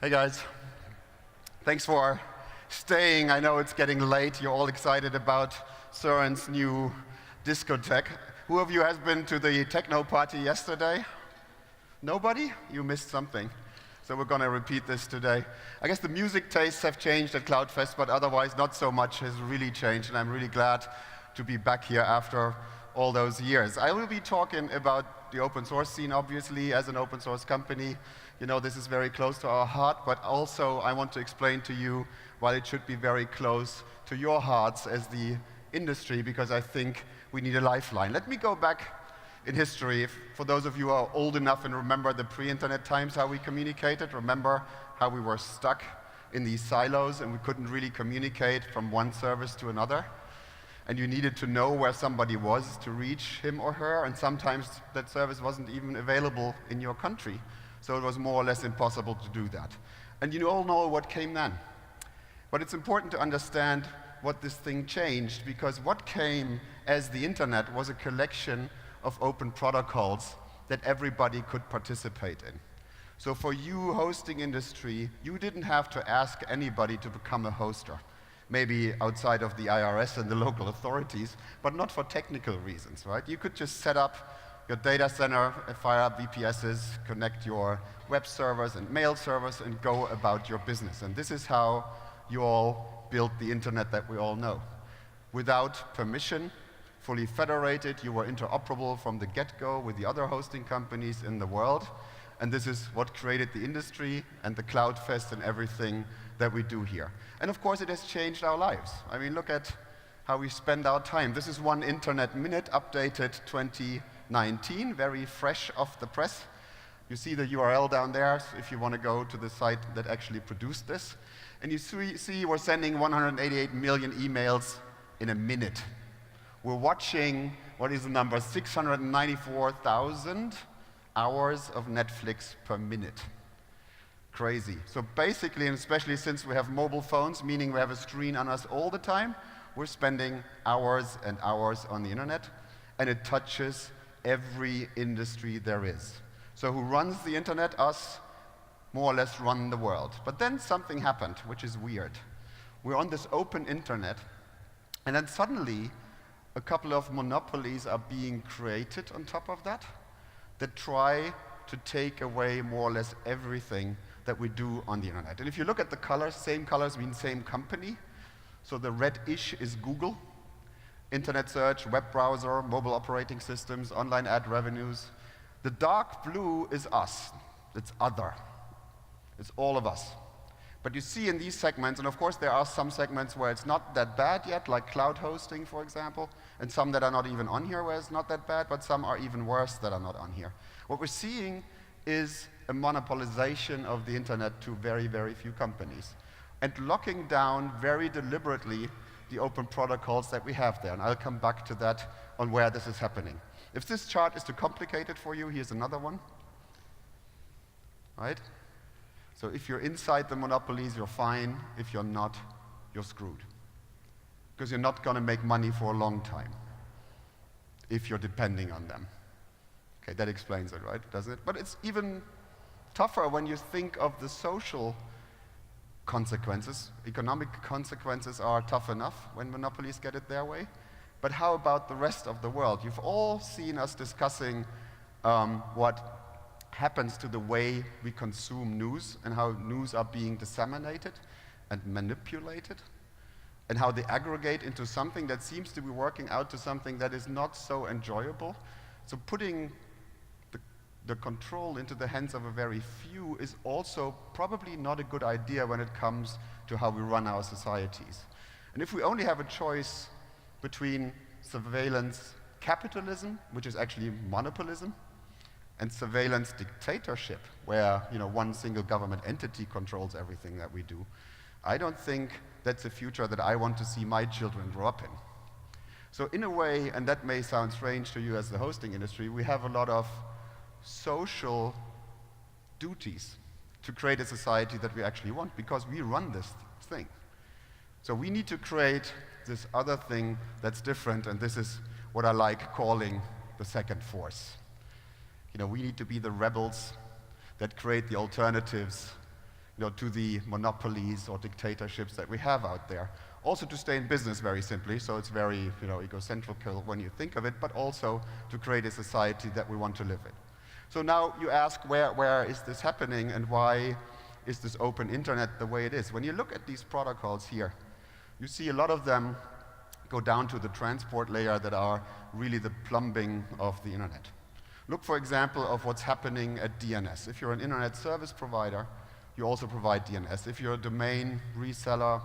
Hey guys, thanks for staying. I know it's getting late. You're all excited about Søren's new discotheque. Who of you has been to the techno party yesterday? Nobody? You missed something. So we're going to repeat this today. I guess the music tastes have changed at CloudFest, but otherwise not so much has really changed, and I'm really glad to be back here after all those years. I will be talking about the open source scene, obviously, as an open source company. You know, this is very close to our heart, but also I want to explain to you why it should be very close to your hearts as the industry, because I think we need a lifeline. Let me go back in history. For those of you who are old enough and remember the pre-internet times, how we communicated, remember how we were stuck in these silos and we couldn't really communicate from one service to another. And you needed to know where somebody was to reach him or her, and sometimes that service wasn't even available in your country. So it was more or less impossible to do that. And you all know what came then. But it's important to understand what this thing changed, because what came as the internet was a collection of open protocols that everybody could participate in. So for you, hosting industry, you didn't have to ask anybody to become a hoster. Maybe outside of the IRS and the local authorities, but not for technical reasons, right? You could just set up your data center, fire up VPSs, connect your web servers and mail servers, and go about your business. And this is how you all built the internet that we all know. Without permission, fully federated, you were interoperable from the get-go with the other hosting companies in the world. And this is what created the industry and the CloudFest and everything that we do here. And of course, it has changed our lives. I mean, look at how we spend our time. This is one Internet Minute, updated 2019, very fresh off the press. You see the URL down there if you want to go to the site that actually produced this. And you see we're sending 188 million emails in a minute. We're watching, what is the number, 694,000 hours of Netflix per minute. Crazy. So basically, and especially since we have mobile phones, meaning we have a screen on us all the time, we're spending hours and hours on the internet, and it touches every industry there is. So who runs the internet? Us, more or less run the world. But then something happened, which is weird. We're on this open internet, and then suddenly a couple of monopolies are being created on top of that try to take away more or less everything that we do on the internet. And if you look at the colors, same colors mean same company. So the reddish is Google, internet search, web browser, mobile operating systems, online ad revenues. The dark blue is us. It's other. It's all of us. But you see in these segments, and of course there are some segments where it's not that bad yet, like cloud hosting, for example, and some that are not even on here where it's not that bad, but some are even worse that are not on here. What we're seeing is a monopolization of the internet to very, very few companies, and locking down very deliberately the open protocols that we have there. And I'll come back to that on where this is happening. If this chart is too complicated for you, here's another one. Right? So if you're inside the monopolies, you're fine. If you're not, you're screwed. Because you're not going to make money for a long time if you're depending on them. Okay, that explains it, right? Doesn't it? But it's even tougher when you think of the social consequences. Economic consequences are tough enough when monopolies get it their way. But how about the rest of the world? You've all seen us discussing what happens to the way we consume news and how news are being disseminated and manipulated, and how they aggregate into something that seems to be working out to something that is not so enjoyable. So putting the control into the hands of a very few is also probably not a good idea when it comes to how we run our societies. And if we only have a choice between surveillance capitalism, which is actually monopolism, and surveillance dictatorship, where one single government entity controls everything that we do, I don't think that's a future that I want to see my children grow up in. So in a way, and that may sound strange to you as the hosting industry, we have a lot of social duties to create a society that we actually want, because we run this thing. So we need to create this other thing that's different, and this is what I like calling the second force. We need to be the rebels that create the alternatives to the monopolies or dictatorships that we have out there. Also to stay in business very simply, so it's very egocentrical when you think of it, but also to create a society that we want to live in. So now you ask, where is this happening and why is this open internet the way it is? When you look at these protocols here, you see a lot of them go down to the transport layer that are really the plumbing of the internet. Look, for example, of what's happening at DNS. If you're an internet service provider, you also provide DNS. If you're a domain reseller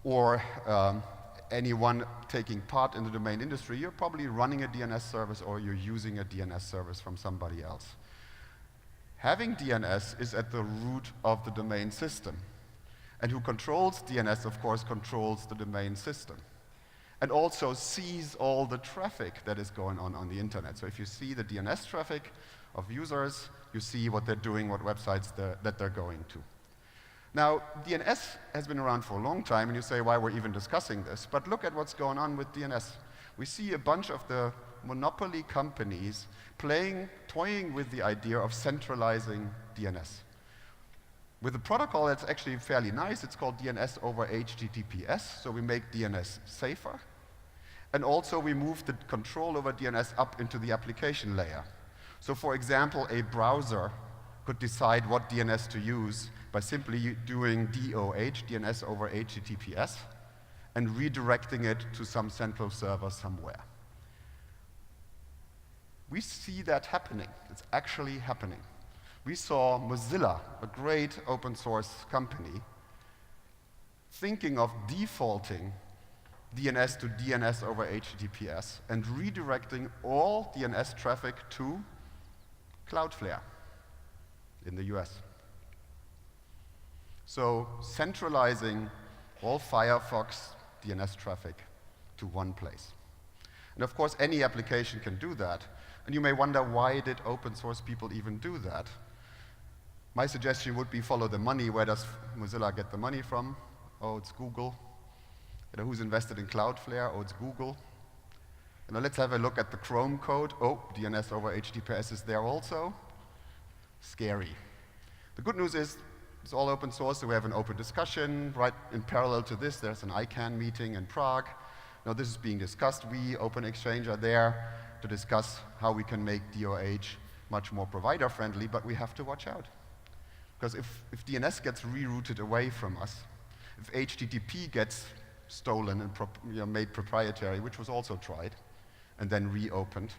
or anyone taking part in the domain industry, you're probably running a DNS service or you're using a DNS service from somebody else. Having DNS is at the root of the domain system. And who controls DNS, of course, controls the domain system. And also sees all the traffic that is going on the internet. So if you see the DNS traffic of users, you see what they're doing, what websites that they're going to. Now, DNS has been around for a long time, and you say, why we're even discussing this? But look at what's going on with DNS. We see a bunch of the monopoly companies toying with the idea of centralizing DNS. With a protocol that's actually fairly nice, it's called DNS over HTTPS, so we make DNS safer. And also we move the control over DNS up into the application layer. So for example, a browser could decide what DNS to use by simply doing DOH, DNS over HTTPS, and redirecting it to some central server somewhere. We see that happening. It's actually happening. We saw Mozilla, a great open source company, thinking of defaulting DNS to DNS over HTTPS and redirecting all DNS traffic to Cloudflare in the US. So centralizing all Firefox DNS traffic to one place. And of course, any application can do that. And you may wonder, why did open source people even do that? My suggestion would be follow the money. Where does Mozilla get the money from? Oh, it's Google. Who's invested in Cloudflare? Oh, it's Google. Let's have a look at the Chrome code. Oh, DNS over HTTPS is there also. Scary. The good news is it's all open source, so we have an open discussion. Right in parallel to this, there's an ICANN meeting in Prague. Now this is being discussed. We, Open Exchange, are there to discuss how we can make DOH much more provider-friendly, but we have to watch out. Because if DNS gets rerouted away from us, if HTTP gets stolen and made proprietary, which was also tried, and then reopened,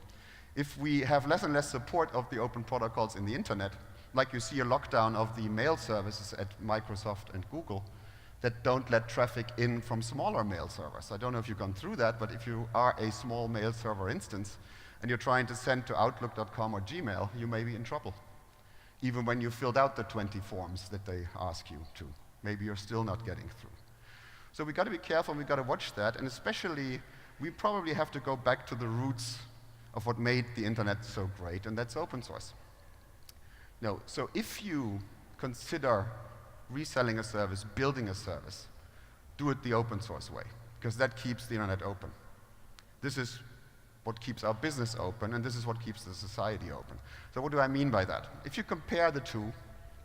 if we have less and less support of the open protocols in the internet, like you see a lockdown of the mail services at Microsoft and Google that don't let traffic in from smaller mail servers. I don't know if you've gone through that, but if you are a small mail server instance and you're trying to send to Outlook.com or Gmail, you may be in trouble. Even when you filled out the 20 forms that they ask you to. Maybe you're still not getting through. So we've got to be careful, we've got to watch that, and especially we probably have to go back to the roots of what made the internet so great, and that's open source. No, so if you consider reselling a service, building a service, do it the open source way, because that keeps the internet open. This is what keeps our business open, and this is what keeps the society open. So what do I mean by that? If you compare the two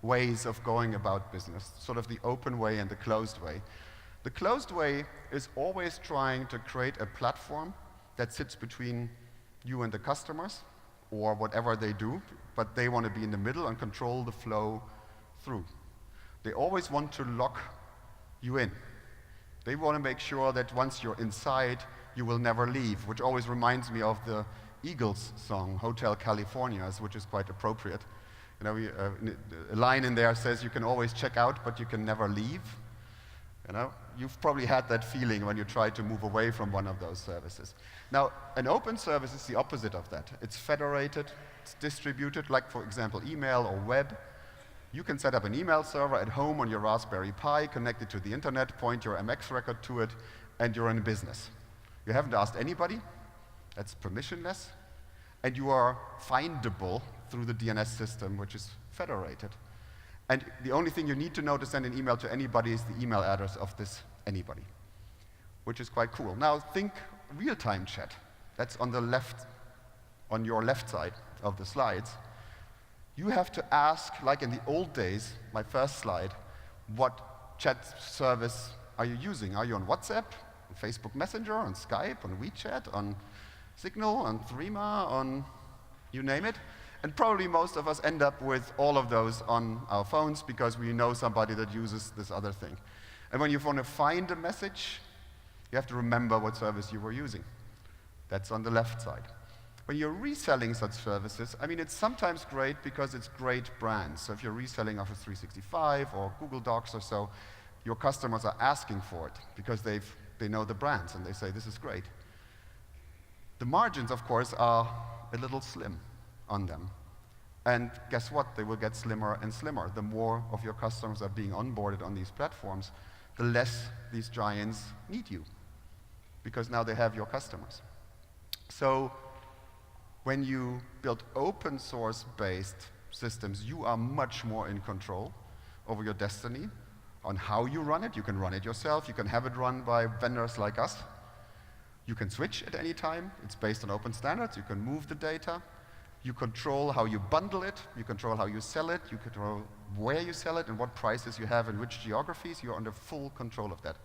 ways of going about business, sort of the open way and the closed way, the closed way is always trying to create a platform that sits between you and the customers, or whatever they do, but they want to be in the middle and control the flow through. They always want to lock you in. They want to make sure that once you're inside, you will never leave, which always reminds me of the Eagles song, Hotel California's, which is quite appropriate. A line in there says you can always check out, but you can never leave. You've probably had that feeling when you try to move away from one of those services. Now, an open service is the opposite of that. It's federated, it's distributed, like, for example, email or web. You can set up an email server at home on your Raspberry Pi, connect it to the internet, point your MX record to it, and you're in business. You haven't asked anybody, that's permissionless, and you are findable through the DNS system, which is federated. And the only thing you need to know to send an email to anybody is the email address of this anybody, which is quite cool. Now think real-time chat. That's on the left, on your left side of the slides. You have to ask, like in the old days, my first slide, what chat service are you using? Are you on WhatsApp, on Facebook Messenger, on Skype, on WeChat, on Signal, on Threema, on you name it? And probably most of us end up with all of those on our phones because we know somebody that uses this other thing. And when you want to find a message, you have to remember what service you were using. That's on the left side. When you're reselling such services, I mean, it's sometimes great because it's great brands. So if you're reselling Office 365 or Google Docs or so, your customers are asking for it because they know the brands and they say, this is great. The margins, of course, are a little slim on them. And guess what? They will get slimmer and slimmer. The more of your customers are being onboarded on these platforms, the less these giants need you, because now they have your customers. So when you build open source based systems, you are much more in control over your destiny on how you run it. You can run it yourself. You can have it run by vendors like us. You can switch at any time. It's based on open standards. You can move the data. You control how you bundle it. You control how you sell it. You control where you sell it and what prices you have in which geographies. You're under full control of that.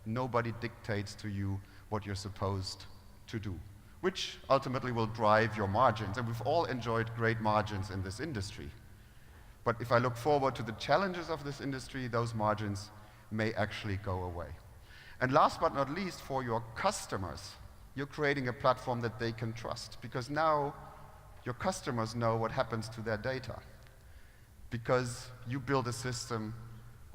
Nobody dictates to you what you're supposed to do, which ultimately will drive your margins. And we've all enjoyed great margins in this industry. But if I look forward to the challenges of this industry, those margins may actually go away. And last but not least, for your customers, you're creating a platform that they can trust, because now your customers know what happens to their data, because you build a system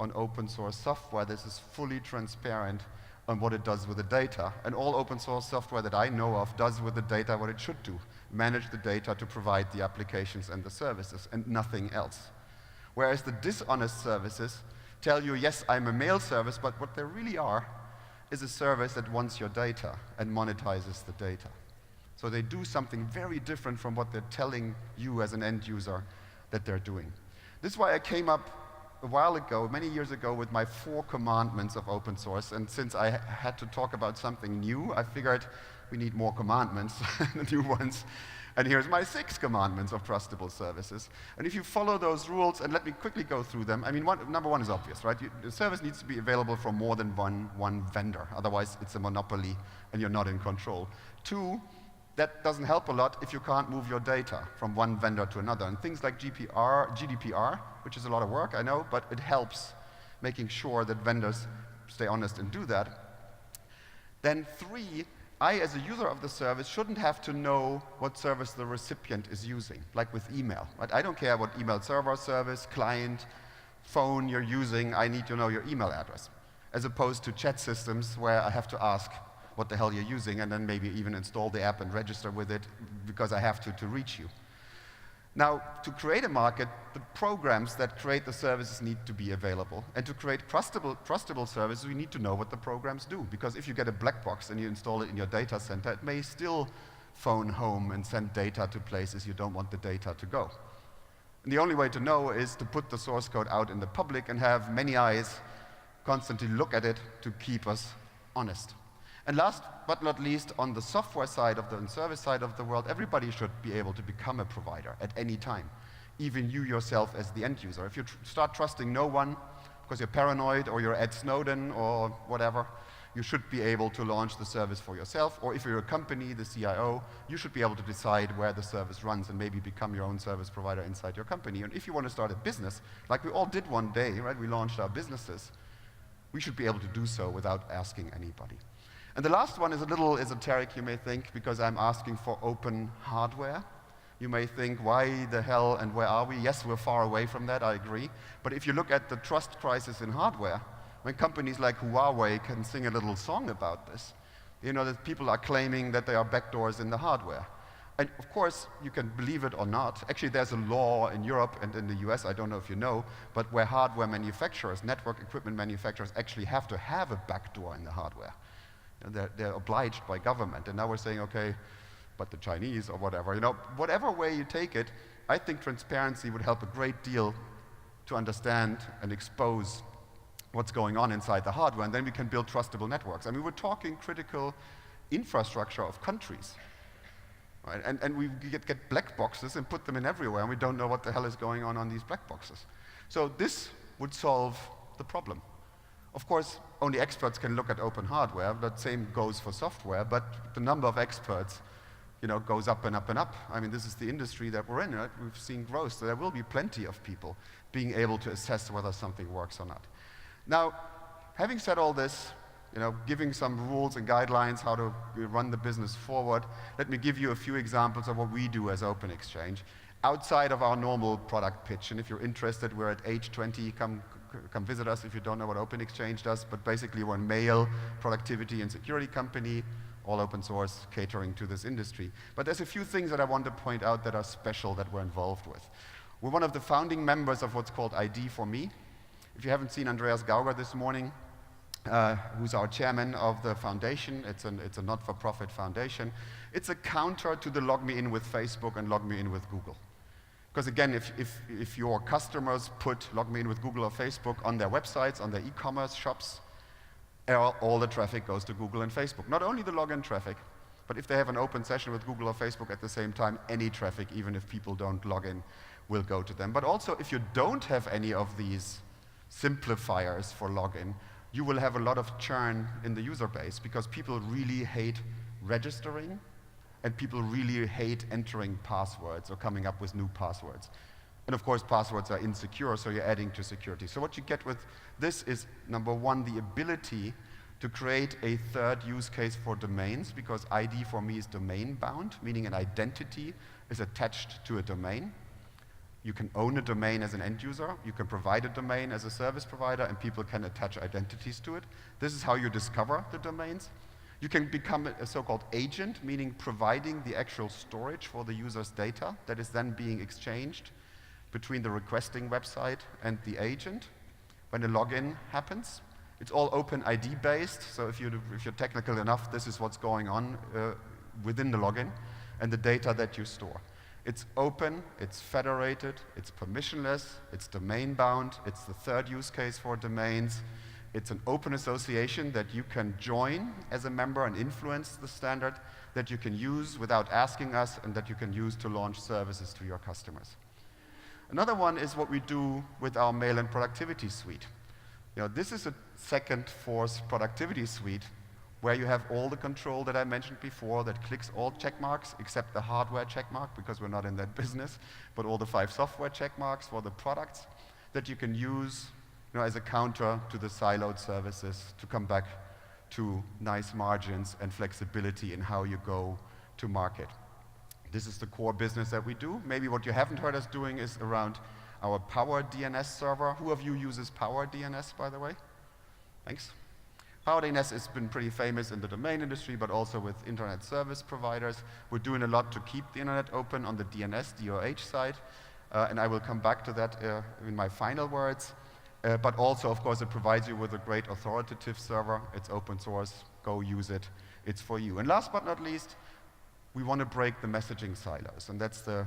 on open source software that is fully transparent on what it does with the data. And all open source software that I know of does with the data what it should do: manage the data to provide the applications and the services, and nothing else. Whereas the dishonest services tell you, yes, I'm a mail service, but what they really are is a service that wants your data and monetizes the data. So they do something very different from what they're telling you as an end user that they're doing. This is why I came up a while ago, many years ago, with my 4 commandments of open source. And since I had to talk about something new, I figured we need more commandments, new ones. And here's my 6 commandments of trustable services. And if you follow those rules, and let me quickly go through them. I mean, number 1 is obvious, right? The service needs to be available from more than one vendor. Otherwise, it's a monopoly, and you're not in control. 2, that doesn't help a lot if you can't move your data from one vendor to another. And things like GDPR, which is a lot of work, I know, but it helps making sure that vendors stay honest and do that. Then 3, I, as a user of the service, shouldn't have to know what service the recipient is using, like with email. Right? I don't care what email server, service, client, phone you're using. I need to know your email address, as opposed to chat systems where I have to ask what the hell you're using, and then maybe even install the app and register with it because I have to reach you. Now, to create a market, the programs that create the services need to be available. And to create trustable services, we need to know what the programs do. Because if you get a black box and you install it in your data center, it may still phone home and send data to places you don't want the data to go. And the only way to know is to put the source code out in the public and have many eyes constantly look at it to keep us honest. And last but not least, on the software side of the service side of the world, everybody should be able to become a provider at any time, even you yourself as the end user. If you start trusting no one because you're paranoid or you're Ed Snowden or whatever, you should be able to launch the service for yourself. Or if you're a company, the CIO, you should be able to decide where the service runs and maybe become your own service provider inside your company. And if you want to start a business, like we all did one day, right? We launched our businesses. We should be able to do so without asking anybody. And the last one is a little esoteric, you may think, because I'm asking for open hardware. You may think, why the hell and where are we? Yes, we're far away from that, I agree. But if you look at the trust crisis in hardware, when companies like Huawei can sing a little song about this, you know that people are claiming that there are backdoors in the hardware. And of course, you can believe it or not. Actually, there's a law in Europe and in the US, I don't know if you know, but where hardware manufacturers, network equipment manufacturers, actually have to have a backdoor in the hardware. They're obliged by government. And now we're saying, okay, but the Chinese or whatever. You know, whatever way you take it, I think transparency would help a great deal to understand and expose what's going on inside the hardware. And then we can build trustable networks. I mean, we're talking critical infrastructure of countries. right? And we get black boxes and put them in everywhere, and we don't know what the hell is going on these black boxes. So this would solve the problem. Of course, only experts can look at open hardware. That same goes for software, but the number of experts goes up and up and up. I mean, this is the industry that we're in, right? We've seen growth, so there will be plenty of people being able to assess whether something works or not. Now, having said all this, giving some rules and guidelines how to run the business forward, let me give you a few examples of what we do as Open Exchange outside of our normal product pitch. And if you're interested, we're at H20. Come visit us if you don't know what Open Exchange does. But basically, we're a mail, productivity, and security company, all open source, catering to this industry. But there's a few things that I want to point out that are special that we're involved with. We're one of the founding members of what's called ID for Me. If you haven't seen Andreas Gauger this morning, who's our chairman of the foundation, it's a not-for-profit foundation. It's a counter to the log me in with Facebook and log me in with Google. Because again, if your customers put log me in with Google or Facebook on their websites, on their e-commerce shops, all the traffic goes to Google and Facebook. Not only the login traffic, but if they have an open session with Google or Facebook at the same time, any traffic, even if people don't log in, will go to them. But also, if you don't have any of these simplifiers for login, you will have a lot of churn in the user base because people really hate registering and people really hate entering passwords or coming up with new passwords. And of course, passwords are insecure, so you're adding to security. So what you get with this is, number one, the ability to create a third use case for domains, because ID for me is domain bound, meaning an identity is attached to a domain. You can own a domain as an end user, you can provide a domain as a service provider, and people can attach identities to it. This is how you discover the domains. You can become a so-called agent, meaning providing the actual storage for the user's data that is then being exchanged between the requesting website and the agent when a login happens. It's all OpenID based, so if you're technical enough, this is what's going on within the login and the data that you store. It's open, it's federated, it's permissionless, it's domain bound, it's the third use case for domains. It's an open association that you can join as a member and influence the standard, that you can use without asking us, and that you can use to launch services to your customers. Another one is what we do with our mail and productivity suite. This is a second force productivity suite where you have all the control that I mentioned before that clicks all check marks except the hardware check mark, because we're not in that business, but all the 5 software check marks for the products that you can use as a counter to the siloed services to come back to nice margins and flexibility in how you go to market. This is the core business that we do. Maybe what you haven't heard us doing is around our Power DNS server. Who of you uses Power DNS, by the way? Thanks. Power DNS has been pretty famous in the domain industry, but also with internet service providers. We're doing a lot to keep the internet open on the DNS, DOH side, and I will come back to that in my final words. But also, of course, it provides you with a great authoritative server. It's open source. Go use it. It's for you. And last but not least, we want to break the messaging silos, and that's the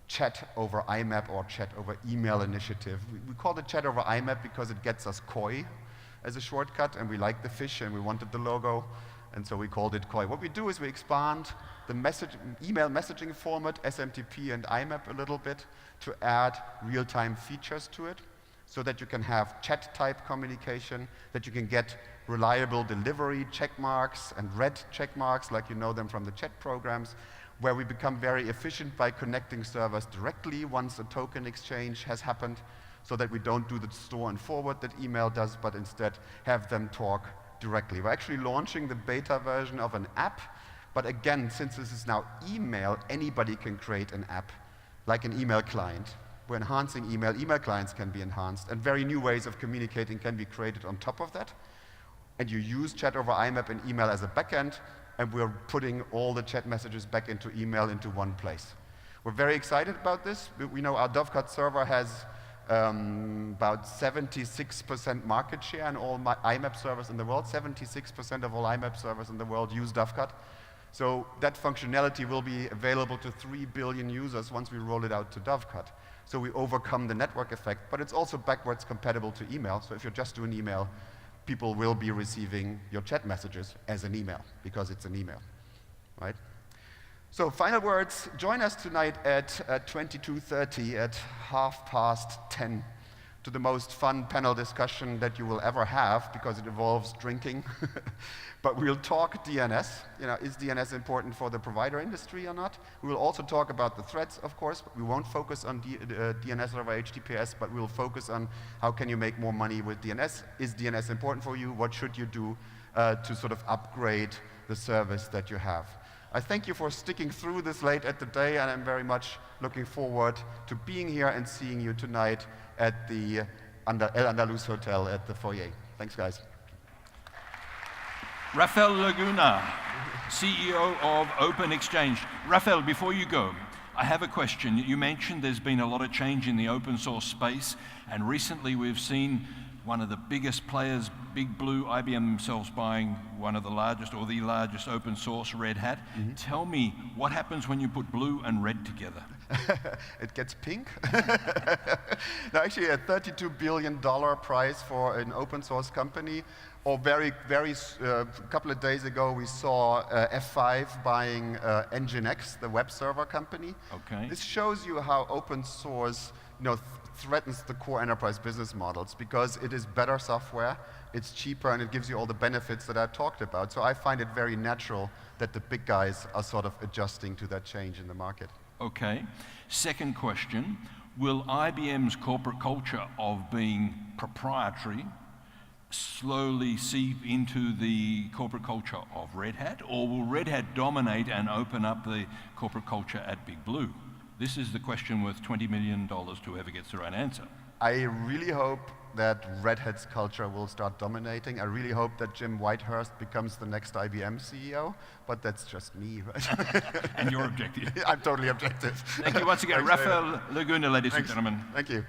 chat over IMAP or chat over email initiative. We call it chat over IMAP because it gets us COI as a shortcut, and we like the fish and we wanted the logo, and so we called it COI. What we do is we expand the email messaging format, SMTP and IMAP a little bit, to add real-time features to it, so that you can have chat-type communication, that you can get reliable delivery check marks and red check marks like you know them from the chat programs, where we become very efficient by connecting servers directly once a token exchange has happened, so that we don't do the store and forward that email does, but instead have them talk directly. We're actually launching the beta version of an app, but again, since this is now email, anybody can create an app, like an email client. We're enhancing email. Email clients can be enhanced, and very new ways of communicating can be created on top of that. And you use chat over IMAP and email as a backend, and we're putting all the chat messages back into email into one place. We're very excited about this. We know our Dovecut server has about 76% market share in all IMAP servers in the world. 76% of all IMAP servers in the world use Dovecut. So that functionality will be available to 3 billion users once we roll it out to Dovecut. So we overcome the network effect, but it's also backwards compatible to email. So if you're just doing email, people will be receiving your chat messages as an email because it's an email, right? So final words, join us tonight at 22:30, at 10:30, to the most fun panel discussion that you will ever have, because it involves drinking. But we'll talk DNS. Is DNS important for the provider industry or not? We will also talk about the threats, of course. We won't focus on DNS over HTTPS, but we'll focus on how can you make more money with DNS. Is DNS important for you? What should you do to sort of upgrade the service that you have? I thank you for sticking through this late at the day, and I'm very much looking forward to being here and seeing you tonight at the El Andalus Hotel at the foyer. Thanks, guys. Rafael Laguna, CEO of Open Exchange. Rafael, before you go, I have a question. You mentioned there's been a lot of change in the open source space, and recently we've seen one of the biggest players, Big Blue, IBM themselves, buying one of the largest or the largest open source, Red Hat. Mm-hmm. Tell me, what happens when you put blue and red together? It gets pink. No, actually, a $32 billion prize for an open source company. Or a couple of days ago, we saw F5 buying Nginx, the web server company. Okay. This shows you how open source threatens the core enterprise business models, because it is better software, it's cheaper, and it gives you all the benefits that I talked about. So I find it very natural that the big guys are sort of adjusting to that change in the market. Okay. Second question, will IBM's corporate culture of being proprietary slowly seep into the corporate culture of Red Hat, or will Red Hat dominate and open up the corporate culture at Big Blue? This is the question worth $20 million to whoever gets the right answer. I really hope that Red Hat's culture will start dominating. I really hope that Jim Whitehurst becomes the next IBM CEO, but that's just me, right? And you're objective. I'm totally objective. Thank you once again. Rafael Laguna, ladies and gentlemen. Thank you.